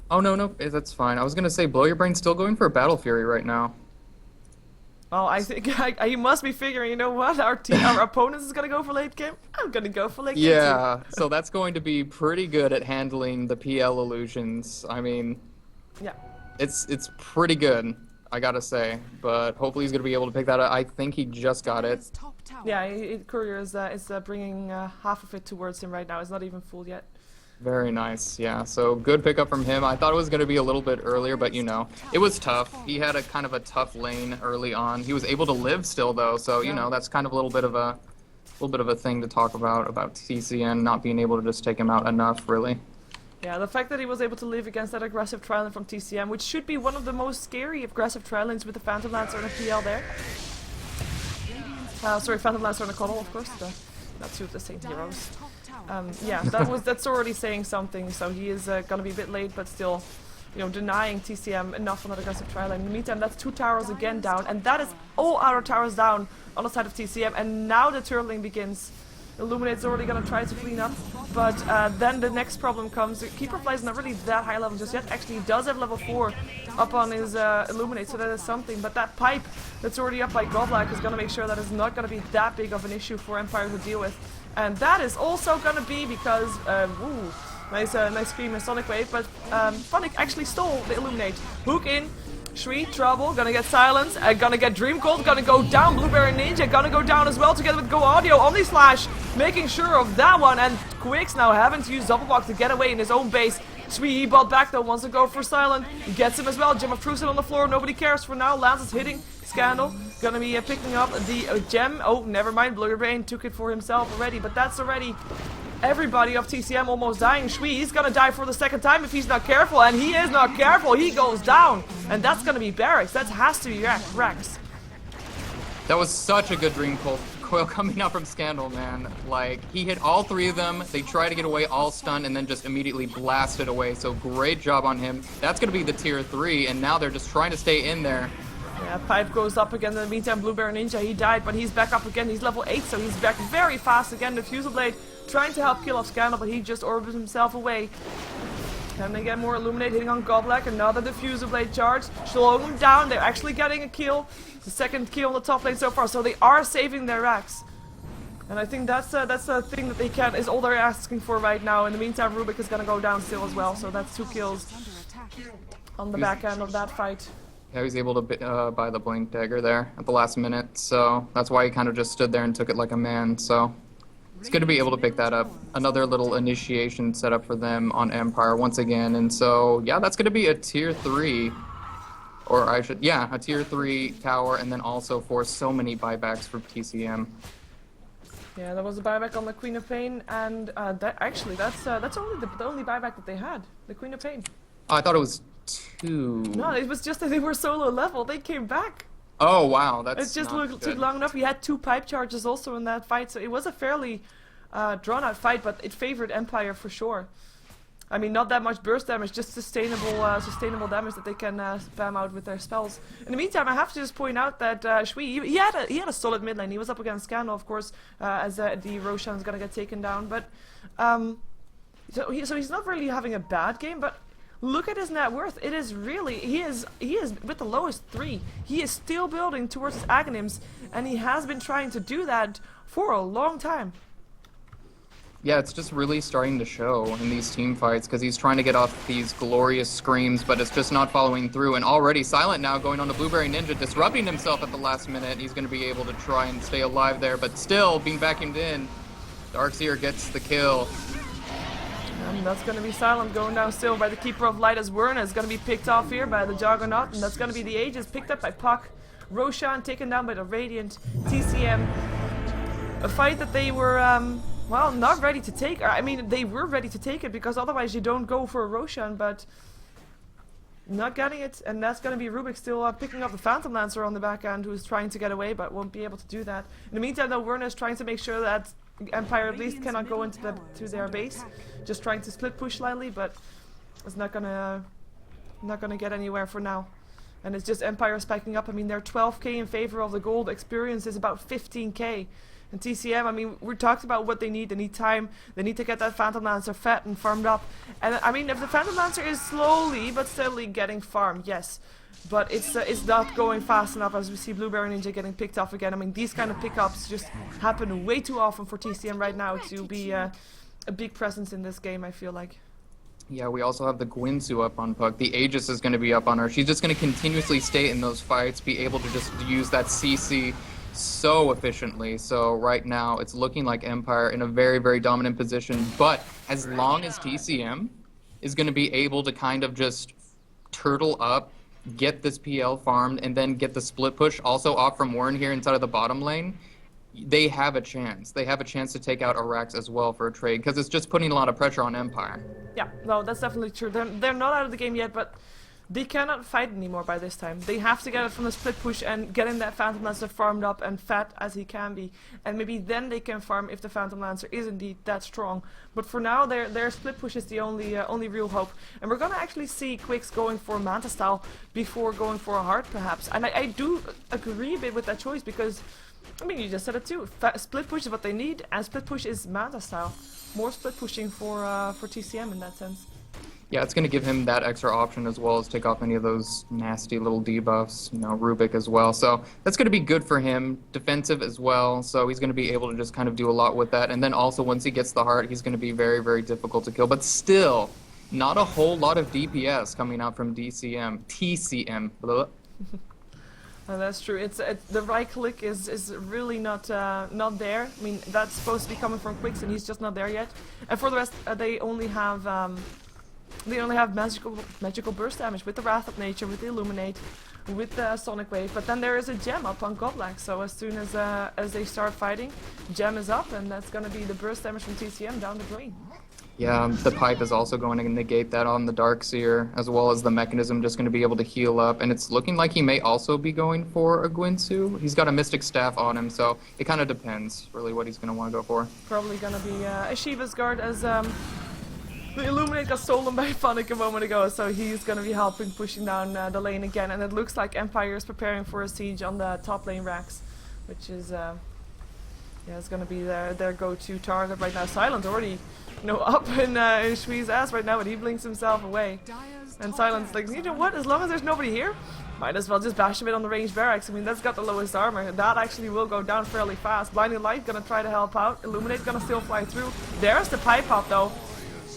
Oh, no, that's fine. I was going to say, Blow Your Brain's still going for a Battle Fury right now. Well, I think he must be figuring, you know what, our opponents is going to go for late game. I'm going to go for late game Yeah, so that's going to be pretty good at handling the PL illusions. I mean, yeah, it's pretty good, I gotta say. But hopefully he's going to be able to pick that up. I think he just got it. Yeah, Courier is bringing half of it towards him right now. It's not even full yet. Very nice, yeah. So good pickup from him. I thought it was going to be a little bit earlier, but you know, it was tough. He had a kind of a tough lane early on. He was able to live still though, so you know, that's kind of a little bit of a thing to talk about TCN not being able to just take him out enough, really. Yeah, the fact that he was able to live against that aggressive trial from TCM, which should be one of the most scary aggressive trial lanes with the Phantom Lancer and a PL there. Sorry, Phantom Lancer and a Cuddle, of course. Not two of the same heroes. Yeah, that's already saying something. So he is gonna be a bit late, but still, you know, denying TCM enough on that aggressive trial lane. In the meantime, that's 2 towers again down, and that is all our towers down on the side of TCM. And now the turtle lane begins. Illuminate's already gonna try to clean up, but then the next problem comes. Keeper of Light is not really that high level just yet. Actually, he does have level 4 up on his Illuminate, so that is something. But that pipe that's already up by Godlike is gonna make sure that it's not gonna be that big of an issue for Empire to deal with. And that is also gonna be because, ooh, nice scream and Sonic Wave, but Phonic actually stole the Illuminate. Hook in. Shree, trouble, gonna get silence, gonna get Dream Cold, gonna go down, Blueberry Ninja, gonna go down as well together with Go Audio, Omni Slash, making sure of that one, and Quix now having to use Double Block to get away in his own base. Sweet, he bought back though, wants to go for Silent, he gets him as well, Gem of Truth on the floor, nobody cares for now, Lance is hitting, Scandal, gonna be picking up the gem, oh, never mind, Blue Brain took it for himself already, but that's already everybody of TCM almost dying. Shui, he's gonna die for the second time if he's not careful, and he is not careful, he goes down, and that's gonna be Barracks, that has to be Rex. That was such a good dream coil coming out from Scandal, man. Like, he hit all 3 of them, they tried to get away all stunned, and then just immediately blasted away. So great job on him. That's going to be the tier 3, and now they're just trying to stay in there. Yeah, Pipe goes up again. In the meantime, Blueberry Ninja, he died, but he's back up again. He's level 8, so he's back very fast again. The Fusel Blade trying to help kill off Scandal, but he just orbits himself away. Can they get more Illuminate hitting on Goblak? Another Diffuser Blade charge, slowing them down. They're actually getting a kill. The second kill on the top lane so far, so they are saving their racks. And I think that's the thing that they can, is all they're asking for right now. In the meantime, Rubik is gonna go down still as well, so that's 2 kills on the back end of that fight. Yeah, he was able to buy the Blink Dagger there at the last minute, so that's why he kind of just stood there and took it like a man, so it's good to be able to pick that up. Another little initiation setup for them on Empire once again, and so, yeah, that's going to be a tier 3, or a tier 3 tower, and then also force so many buybacks for TCM. Yeah, there was a buyback on the Queen of Pain, and that's only the only buyback that they had, the Queen of Pain. Oh, I thought it was 2. No, it was just that they were so low level, they came back. Oh wow, that's It just not took long enough. We had 2 pipe charges also in that fight, so it was a fairly drawn out fight, but it favored Empire for sure. I mean, not that much burst damage, just sustainable damage that they can spam out with their spells. In the meantime, I have to just point out that Shui, he had a solid mid lane. He was up against Scandal, of course, as the Roshan is gonna get taken down. But so he's not really having a bad game, but. Look at his net worth. It is really, he is with the lowest 3. He is still building towards his Aghanims, and he has been trying to do that for a long time. Yeah, it's just really starting to show in these team fights because he's trying to get off these glorious screams, but it's just not following through. And already Silent now going on to Blueberry Ninja, disrupting himself at the last minute. He's going to be able to try and stay alive there, but still being vacuumed in. Darkseer gets the kill. And that's going to be Silent going down still by the Keeper of Light as Werner is going to be picked off here by the Juggernaut, and that's going to be the Aegis picked up by Puck. Roshan taken down by the Radiant. TCM. A fight that they were, well, not ready to take. I mean, they were ready to take it because otherwise you don't go for a Roshan, but not getting it. And that's going to be Rubik still picking up the Phantom Lancer on the back end, who's trying to get away but won't be able to do that. In the meantime, though, Werner is trying to make sure that Empire at least cannot go into their base. Just trying to split push slightly, but it's not gonna get anywhere for now. And it's just Empire spiking up. I mean, they're 12k in favor of the gold. Experience is about 15k. And TCM, I mean, we talked about what they need. They need time. They need to get that Phantom Lancer fed and farmed up. And I mean, if the Phantom Lancer is slowly but steadily getting farmed, yes. But it's not going fast enough as we see Blueberry Ninja getting picked off again. I mean, these kind of pickups just happen way too often for TCM right now to be a big presence in this game, I feel like. Yeah, we also have the Gwynsu up on Puck. The Aegis is going to be up on her. She's just going to continuously stay in those fights, be able to just use that CC so efficiently. So right now, it's looking like Empire in a very, very dominant position. But as long as TCM is going to be able to kind of just turtle up, get this PL farmed, and then get the split push also off from Warren here inside of the bottom lane, they have a chance. They have a chance to take out Arax as well for a trade, because it's just putting a lot of pressure on Empire. Yeah, no, that's definitely true. They're not out of the game yet, but they cannot fight anymore by this time. They have to get it from the split push and getting that Phantom Lancer farmed up and fat as he can be. And maybe then they can farm if the Phantom Lancer is indeed that strong. But for now, their split push is the only real hope. And we're gonna actually see Quicks going for Manta style before going for a heart, perhaps. And I do agree a bit with that choice because, I mean, you just said it too. Split push is what they need, and split push is Manta style. More split pushing for TCM in that sense. Yeah, it's going to give him that extra option as well as take off any of those nasty little debuffs, you know, Rubik as well. So that's going to be good for him, defensive as well. So he's going to be able to just kind of do a lot with that. And then also once he gets the heart, he's going to be very, very difficult to kill. But still, not a whole lot of DPS coming out from TCM. That's true. It's the right click is really not there. I mean, that's supposed to be coming from Quicks, and he's just not there yet. And for the rest, they only have magical burst damage with the Wrath of Nature, with the Illuminate, with the Sonic Wave. But then there is a gem up on Goblak. So as soon as they start fighting, gem is up, and that's gonna be the burst damage from TCM down the drain. Yeah, the pipe is also going to negate that on the Darkseer, as well as the mechanism just going to be able to heal up. And it's looking like he may also be going for a Guinsoo. He's got a Mystic Staff on him, so it kind of depends really what he's going to want to go for. Probably going to be a Sheeva's guard, as the Illuminate got stolen by Funnick a moment ago, so he's going to be helping pushing down the lane again. And it looks like Empire is preparing for a siege on the top lane racks, which is yeah, it's going to be their go-to target right now. Silent already, you know, up in Shui's ass right now, but he blinks himself away. And Silent's like, you know what, as long as there's nobody here, might as well just bash a bit on the ranged barracks. I mean, that's got the lowest armor. That actually will go down fairly fast. Blinding Light gonna try to help out. Illuminate gonna still fly through. There's the pipe hop though.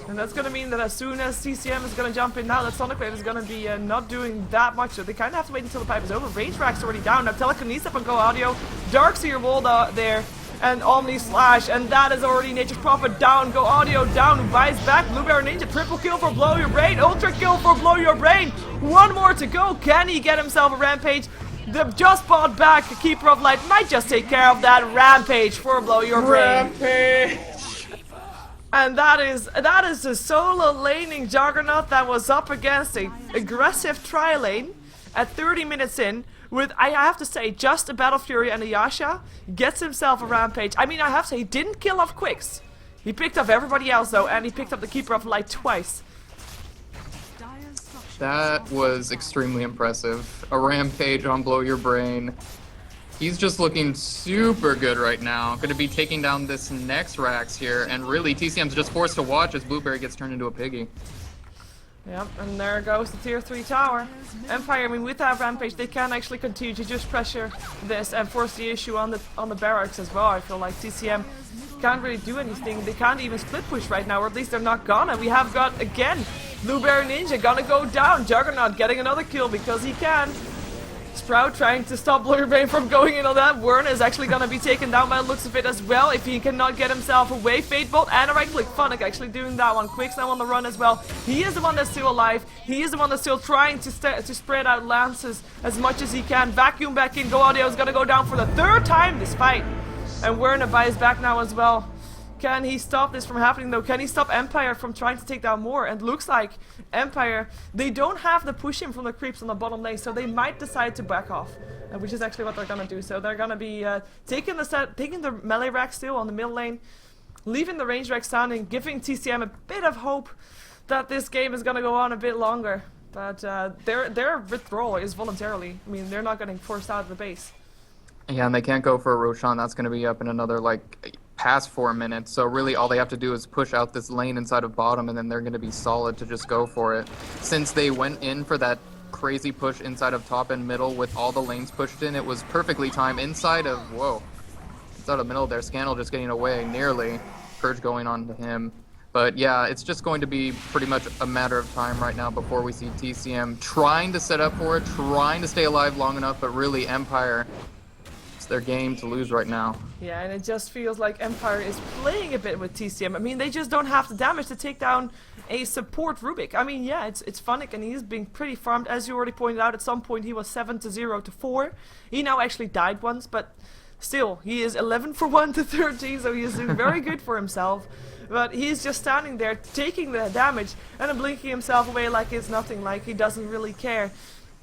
And that's gonna mean that as soon as TCM is gonna jump in now, that Sonic Wave is gonna be not doing that much. So they kinda have to wait until the pipe is over. Range rack's already down. Now Telekinesis up and Go Audio. Darkseer wall there. And Omni Slash, and that is already Nature's Prophet down. Go Audio down, buys back. Blueberry Ninja, triple kill for Blow Your Brain, ultra kill for Blow Your Brain. One more to go. Can he get himself a Rampage? The just bought back Keeper of Light might just take care of that Rampage for Blow Your Brain. Rampage! And that is a solo laning Juggernaut that was up against a aggressive tri-lane at 30 minutes in. With, I have to say, just a Battle Fury and a Yasha, gets himself a Rampage. I mean, I have to say, he didn't kill off Quicks. He picked up everybody else, though, and he picked up the Keeper of Light twice. That was extremely impressive. A Rampage on Blow Your Brain. He's just looking super good right now. Going to be taking down this next Rax here, and really, TCM's just forced to watch as Blueberry gets turned into a piggy. Yep, and there goes the tier 3 tower. Empire, I mean, with that Rampage, they can actually continue to just pressure this and force the issue on the barracks as well. I feel like TCM can't really do anything. They can't even split push right now, or at least they're not gonna. We have got, again, Blueberry Ninja gonna go down. Juggernaut getting another kill because he can. Sprout trying to stop Blow Your Brain from going in on that. Wern is actually gonna be taken down by the looks of it as well if he cannot get himself away. Fate Bolt and a right click. Funnick actually doing that one. Quick's now on the run as well. He is the one that's still alive. He is the one that's still trying to spread out lances as much as he can. Vacuum back in. Go Audio is gonna go down for the third time this fight. And Werner buys back now as well. Can he stop this from happening though? Can he stop Empire from trying to take down more? And looks like Empire, they don't have the push in from the creeps on the bottom lane, so they might decide to back off, which is actually what they're gonna do. So they're gonna be taking the melee rack still on the middle lane, leaving the range rack standing, giving TCM a bit of hope that this game is gonna go on a bit longer. But their withdrawal is voluntarily. I mean, they're not getting forced out of the base. Yeah, and they can't go for a Roshan. That's going to be up in another, like, past 4 minutes. So really all they have to do is push out this lane inside of bottom, and then they're going to be solid to just go for it. Since they went in for that crazy push inside of top and middle with all the lanes pushed in, it was perfectly timed inside of, whoa, inside of middle there. Scannel just getting away nearly. Purge going on to him. But yeah, it's just going to be pretty much a matter of time right now before we see TCM trying to set up for it, trying to stay alive long enough, but really Empire, it's their game to lose right now. Yeah, and it just feels like Empire is playing a bit with TCM. I mean, they just don't have the damage to take down a support Rubik. I mean, yeah, it's Funnick, and he's being pretty farmed. As you already pointed out, at some point he was 7-0 to 4. He now actually died once, but still, he is 11 for 1 to 13, so he is doing very good for himself. But he's just standing there, taking the damage, and then blinking himself away like it's nothing, like he doesn't really care.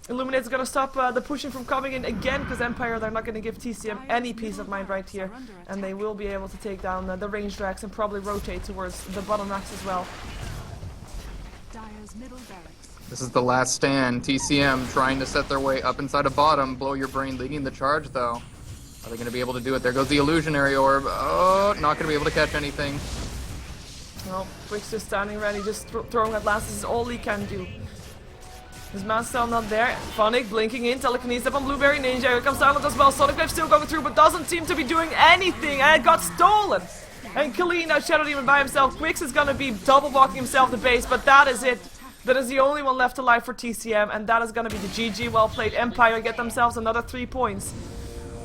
Illuminate's gonna stop the pushing from coming in again, because Empire, they're not gonna give TCM any peace of mind right here. And they will be able to take down the ranged racks and probably rotate towards the bottom racks as well. This is the last stand. TCM trying to set their way up inside of bottom. Blow Your Brain leading the charge, though. Are they going to be able to do it? There goes the illusionary orb. Oh, not going to be able to catch anything. No, Quick's just standing ready, just throwing at last. This is all he can do. His man's still not there. Funnick blinking in. Telekinesis up on Blueberry Ninja. Here comes Silent as well. Sonic Wave still going through, but doesn't seem to be doing anything. And it got stolen. And Kalina now Shadow Demon by himself. Quicks is going to be double walking himself to base, but that is it. That is the only one left alive for TCM, and that is going to be the GG. Well played. Empire get themselves another 3 points.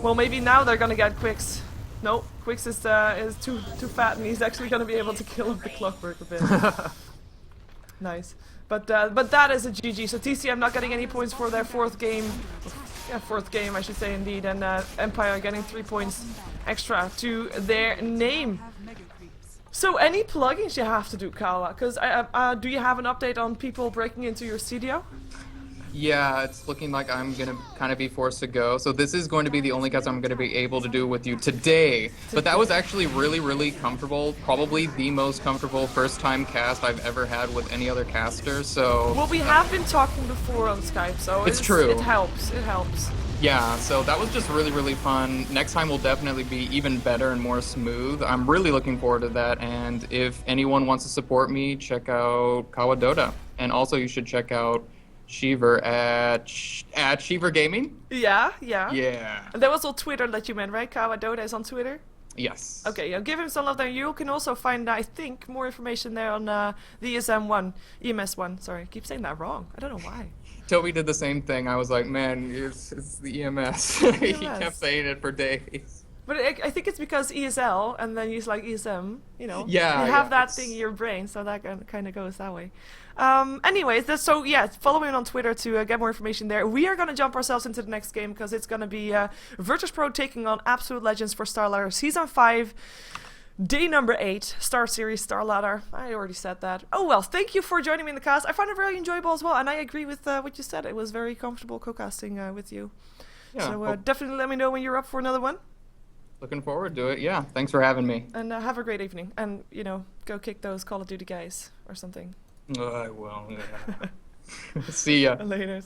Well, maybe now they're going to get Quicks. No, Quicks is too fat, and he's actually going to be able to kill the Clockwork a bit. Nice. But that is a GG. So TCM not getting any points for their fourth game. Yeah, fourth game, I should say, indeed. And Empire getting 3 points extra to their name. So any plugins you have to do, Kawa? Because do you have an update on people breaking into your studio? Yeah, it's looking like I'm gonna kind of be forced to go. So this is going to be the only cast I'm gonna be able to do with you today. But that was actually really, really comfortable. Probably the most comfortable first-time cast I've ever had with any other caster. So Well, we have been talking before on Skype, so it's true. It helps. It helps. Yeah, so that was just really, really fun. Next time will definitely be even better and more smooth. I'm really looking forward to that. And if anyone wants to support me, check out Kawa Dota. And also you should check out Sheever at SheeverGaming. Yeah. Yeah. And that was on Twitter that you meant, right? Kawa Dota is on Twitter? Yes. Okay, yeah, give him some love there. You can also find, I think, more information there on the EMS1. Sorry, I keep saying that wrong. I don't know why. Toby did the same thing. I was like, man, it's the EMS. He kept saying it for days. But I think it's because ESL, and then he's like ESM, you know. Yeah, you have that thing in your brain, so that kind of goes that way. Anyways, so yeah, follow me on Twitter to get more information there. We are going to jump ourselves into the next game, because it's going to be Virtus.pro taking on Absolute Legends for StarLadder Season 5. Day number 8, Star Series, StarLadder. I already said that. Oh well, thank you for joining me in the cast. I found it very enjoyable as well, and I agree with what you said. It was very comfortable co-casting with you. Yeah, so definitely let me know when you're up for another one. Looking forward to it. Yeah, thanks for having me. And have a great evening. And, you know, go kick those Call of Duty guys or something. I will. Yeah. See ya. Later.